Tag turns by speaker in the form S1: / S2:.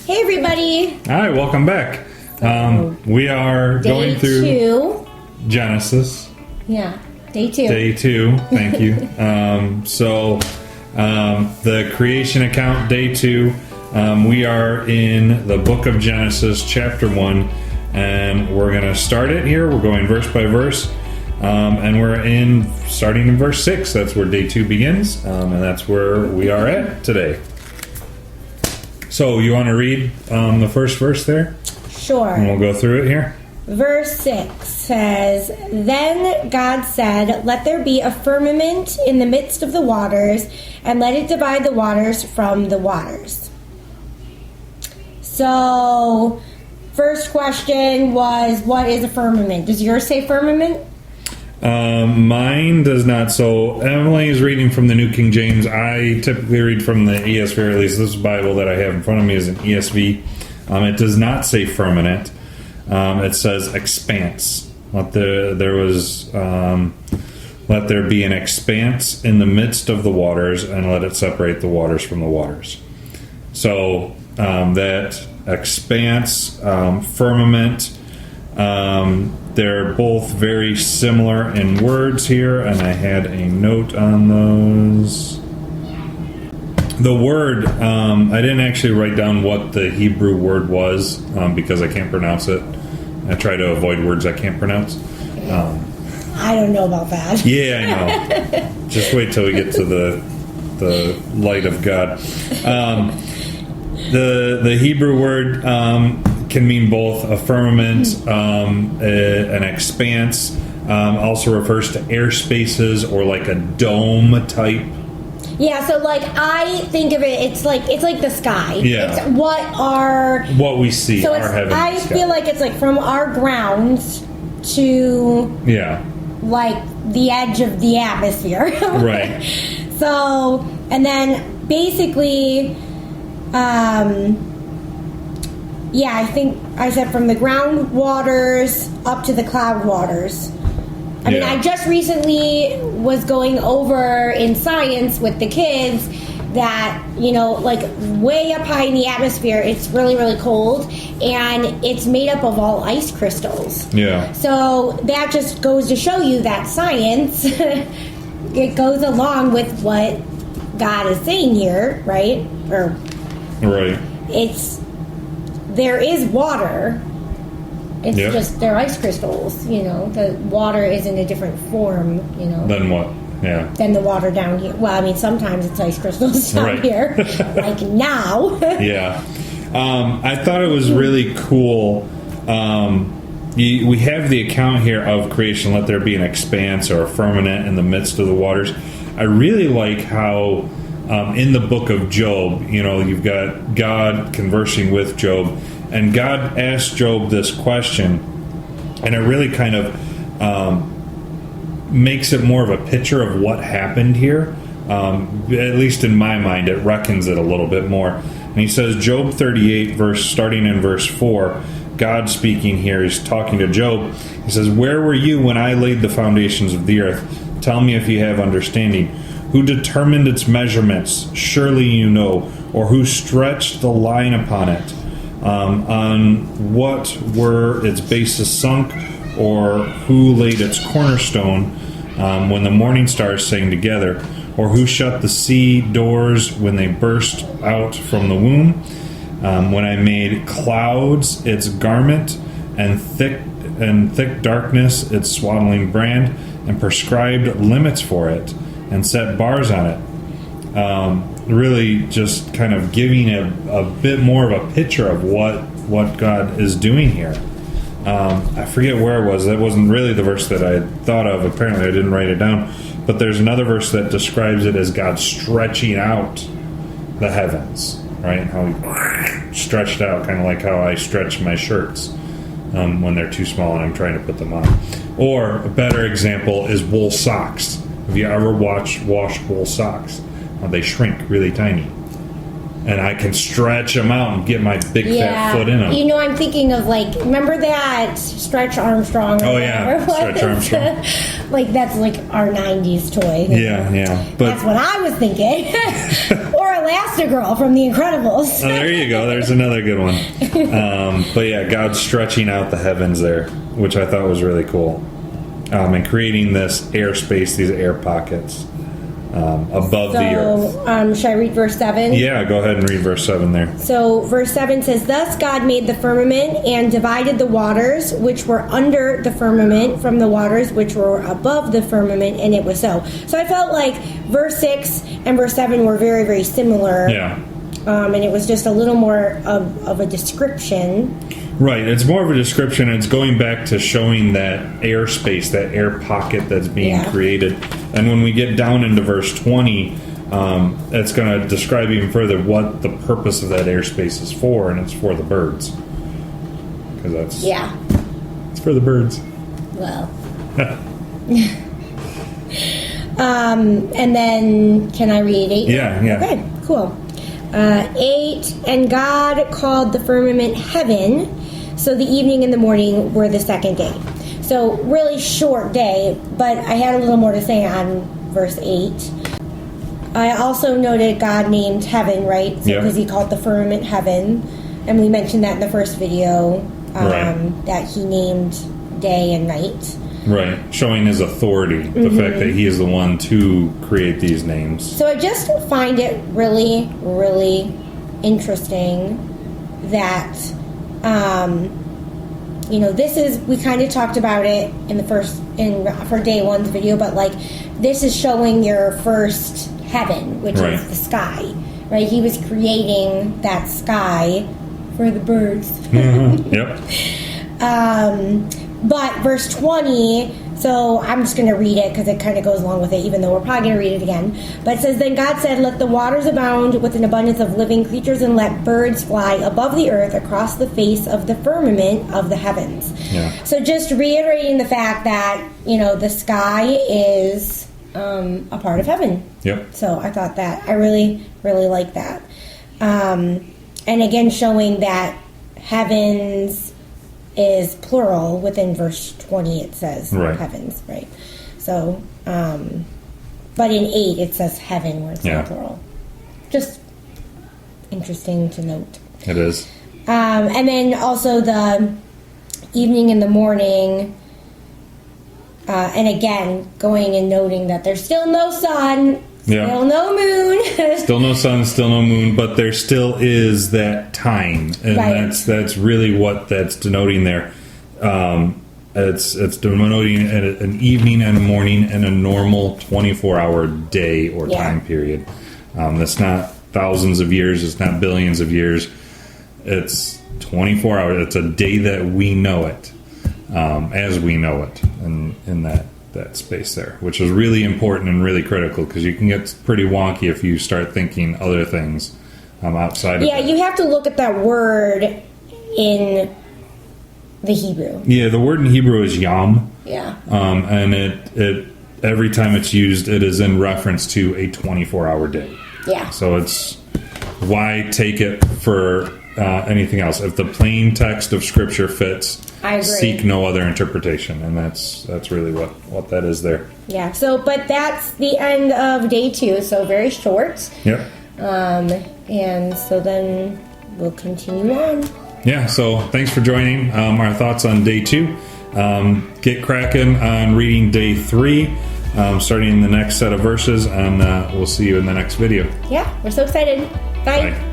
S1: Hey everybody!
S2: Hi, welcome back. We are going through
S1: Day 2.
S2: Genesis.
S1: Yeah, day 2.
S2: Day 2, thank you. The creation account, day 2. We are in the book of Genesis, chapter 1, and we're going to start it here. We're going verse by verse, and we're starting in verse 6. That's where day 2 begins, and that's where we are at today. So, you want to read the first verse there?
S1: Sure.
S2: And we'll go through it here.
S1: Verse 6 says, Then God said, Let there be a firmament in the midst of the waters, and let it divide the waters from the waters. So, first question was, what is a firmament? Does yours say firmament?
S2: Mine does not. So Emily is reading from the New King James. I typically read from the ESV, or at least this Bible that I have in front of me is an ESV. It does not say firmament. It says expanse. Let there be an expanse in the midst of the waters, and let it separate the waters from the waters. So that expanse, firmament. They're both very similar in words here, and I had a note on those. The word, I didn't actually write down what the Hebrew word was because I can't pronounce it. I try to avoid words I can't pronounce.
S1: I don't know about that.
S2: Yeah, I know. Just wait till we get to the light of God. The Hebrew word can mean both a firmament, an expanse. Also refers to air spaces or like a dome type.
S1: Yeah, so like I think of it, it's like the sky.
S2: Yeah,
S1: it's what
S2: we see.
S1: So
S2: our heavenly
S1: I
S2: sky.
S1: feel like it's like from our grounds to like the edge of the atmosphere.
S2: Right.
S1: So and then basically. I think I said from the ground waters up to the cloud waters. I mean, I just recently was going over in science with the kids that, like way up high in the atmosphere, it's really, really cold, and it's made up of all ice crystals. Yeah. So that just goes to show you that science, it goes along with what God is saying here, right?
S2: Right.
S1: There is water. It's just they're ice crystals, The water is in a different form,
S2: Than what? Yeah.
S1: Than the water down here. Well, I mean, sometimes it's ice crystals down here, like now.
S2: Yeah. I thought it was really cool. We have the account here of creation. Let there be an expanse or a firmament in the midst of the waters. I really like how. In the book of Job, you've got God conversing with Job, and God asked Job this question, and it really kind of makes it more of a picture of what happened here. At least in my mind, it reckons it a little bit more. And he says, Job 38, starting in verse 4, God speaking here, he's talking to Job. He says, Where were you when I laid the foundations of the earth? Tell me if you have understanding. Who determined its measurements? Surely you know. Or who stretched the line upon it? On what were its bases sunk? Or who laid its cornerstone when the morning stars sang together? Or who shut the sea doors when they burst out from the womb? When I made clouds its garment, and thick darkness its swaddling brand, and prescribed limits for it, and set bars on it. Really just kind of giving a bit more of a picture of what God is doing here. I forget where it was. That wasn't really the verse that I had thought of. Apparently I didn't write it down. But there's another verse that describes it as God stretching out the heavens. Right? How he stretched out, kind of like how I stretch my shirts when they're too small and I'm trying to put them on. Or a better example is wool socks. Have you ever washed wool socks? They shrink really tiny. and I can stretch them out and get my big fat foot in them.
S1: You know, I'm thinking of like, remember that Stretch Armstrong?
S2: Oh yeah, Stretch Armstrong.
S1: Like that's like our '90s toy.
S2: Yeah. But
S1: that's what I was thinking. Or Elastigirl from The Incredibles.
S2: Oh, there you go. There's another good one. But yeah, God's stretching out the heavens there, which I thought was really cool, and creating this airspace, these air pockets. Above the earth.
S1: Should I read verse 7?
S2: Yeah, go ahead and read verse 7 there.
S1: So verse 7 says, Thus God made the firmament and divided the waters which were under the firmament from the waters which were above the firmament, and it was so. So I felt like verse 6 and verse 7 were very, very similar.
S2: Yeah.
S1: And it was just a little more of a description.
S2: Right, it's more of a description. It's going back to showing that airspace, that air pocket that's being created. And when we get down into verse 20, it's going to describe even further what the purpose of that airspace is for, and it's for the birds. Because that's...
S1: Yeah.
S2: It's for the birds.
S1: Well. And then, can I read 8?
S2: Yeah.
S1: Okay, cool. 8, and God called the firmament heaven, so the evening and the morning were the second day. So really short day, but I had a little more to say on verse 8. I also noted God named heaven, right? Because he called the firmament heaven, and we mentioned that in the first video, that he named day and night.
S2: Right, showing his authority, the fact that he is the one to create these names.
S1: So I just find it really, really interesting that, this is, we kind of talked about it for day one's video, but like, this is showing your first heaven, which is the sky, right? He was creating that sky for the birds.
S2: Yep.
S1: But verse 20, so I'm just going to read it because it kind of goes along with it, even though we're probably going to read it again. But it says, Then God said, Let the waters abound with an abundance of living creatures, and let birds fly above the earth across the face of the firmament of the heavens. Yeah. So just reiterating the fact that, the sky is a part of heaven.
S2: Yep.
S1: So I thought that, I really, really like that. And again, showing that heavens is plural. Within verse 20 it says heavens, right? So but in 8 it says heaven where it's not plural. Just interesting to note.
S2: It is.
S1: And then also the evening and the morning, and again going and noting that there's still no sun, still no moon.
S2: Still no sun, still no moon, but there still is that time, and that's really what that's denoting there. It's denoting an evening and a morning and a normal 24-hour day or time period. That's not thousands of years. It's not billions of years. It's 24 hours. It's a day that we know it, as we know it, in that space there, which is really important and really critical, because you can get pretty wonky if you start thinking other things outside of that.
S1: You have to look at that word in the Hebrew.
S2: Yeah, the word in Hebrew is yom.
S1: Yeah.
S2: And it every time it's used, it is in reference to a 24-hour day.
S1: Yeah.
S2: So it's, why take it for anything else? If the plain text of Scripture fits,
S1: I agree.
S2: Seek no other interpretation, and that's really what that is there.
S1: Yeah. So, but that's the end of day 2. So very short.
S2: Yep.
S1: And so then we'll continue on.
S2: Yeah. So thanks for joining our thoughts on day 2. Get cracking on reading day 3, starting in the next set of verses, and we'll see you in the next video.
S1: Yeah. We're so excited. Bye.
S2: Bye.